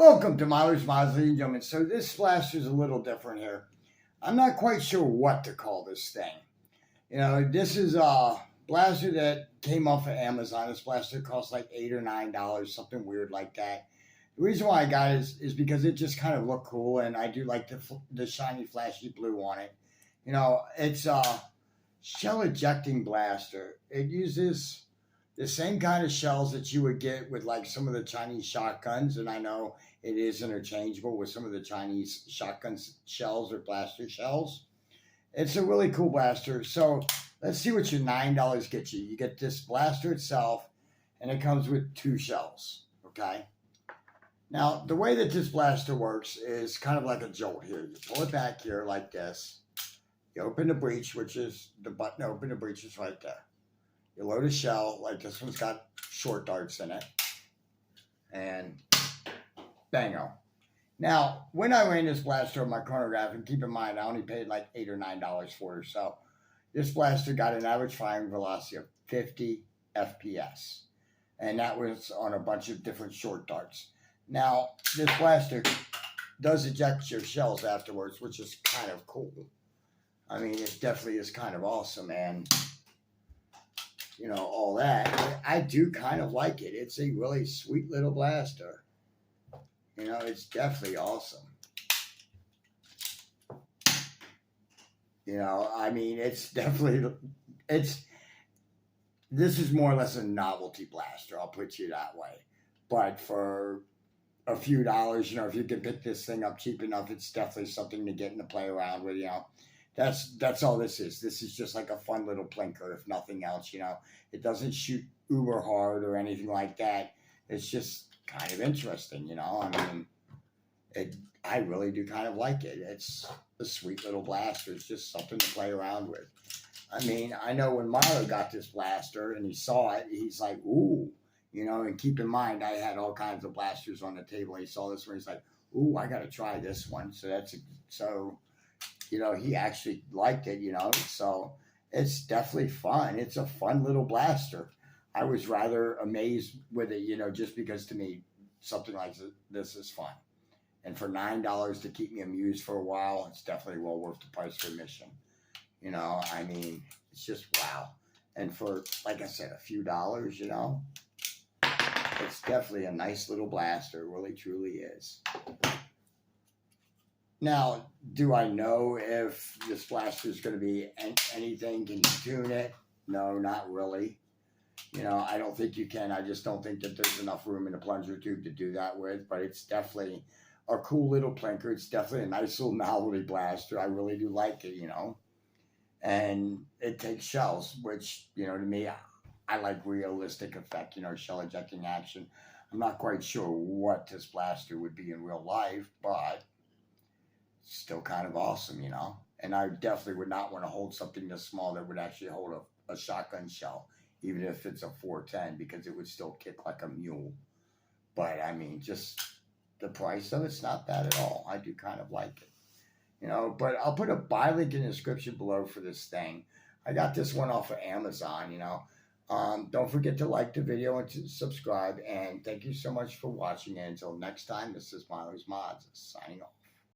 Welcome to Miller's Mods, ladies and gentlemen. So this blaster is a little different here. I'm not quite sure what to call this thing. This is a blaster that came off of Amazon. This blaster costs like $8 or $9, something weird like that. The reason why I got it is because it just kind of looked cool, and I do like the shiny, flashy blue on it. It's a shell ejecting blaster. It uses the same kind of shells that you would get with like some of the Chinese shotguns, and I know it is interchangeable with some of the Chinese shotgun shells or blaster shells. It's a really cool blaster. So let's see what your $9 gets you. You get this blaster itself, and it comes with 2 shells. Okay. Now the way that this blaster works is kind of like a jolt here. You pull it back here like this. You open the breech, which is the button to open the breech is right there. You load a shell, like this one's got short darts in it, and bango. Now, when I ran this blaster on my chronograph, and keep in mind, I only paid like $8 or $9 for it, so this blaster got an average firing velocity of 50 FPS, and that was on a bunch of different short darts. Now, this blaster does eject your shells afterwards, which is kind of cool. I mean, it definitely is kind of awesome, and all that. I do kind of like it. It's a really sweet little blaster. It's definitely awesome. I mean, this is more or less a novelty blaster, I'll put you that way. But for a few dollars, if you can pick this thing up cheap enough, it's definitely something to get and to play around with, That's all this is. This is just like a fun little plinker, if nothing else, It doesn't shoot uber hard or anything like that. It's just kind of interesting, I mean, I really do kind of like it. It's a sweet little blaster. It's just something to play around with. I mean, I know when Milo got this blaster and he saw it, he's like, ooh, and keep in mind, I had all kinds of blasters on the table. He saw this one. He's like, ooh, I got to try this one. So he actually liked it, so it's definitely fun. It's a fun little blaster. I was rather amazed with it, just because to me, something like this is fun. And for $9 to keep me amused for a while, it's definitely well worth the price for admission. I mean, it's just wow. And for, like I said, a few dollars, it's definitely a nice little blaster. It really, truly is. Now, do I know if this blaster is going to be anything? Can you tune it? No, not really. I don't think you can. I just don't think that there's enough room in the plunger tube to do that with. But it's definitely a cool little plinker. It's definitely a nice little novelty blaster. I really do like it, And it takes shells, which, to me, I like realistic effect, shell ejecting action. I'm not quite sure what this blaster would be in real life, but still kind of awesome, And I definitely would not want to hold something this small that would actually hold a shotgun shell, even if it's a 410, because it would still kick like a mule. But I mean, just the price of it's not bad at all. I do kind of like it, But I'll put a buy link in the description below for this thing. I got this one off of Amazon, Don't forget to like the video and to subscribe. And thank you so much for watching. And until next time, this is Miller's Mods signing off.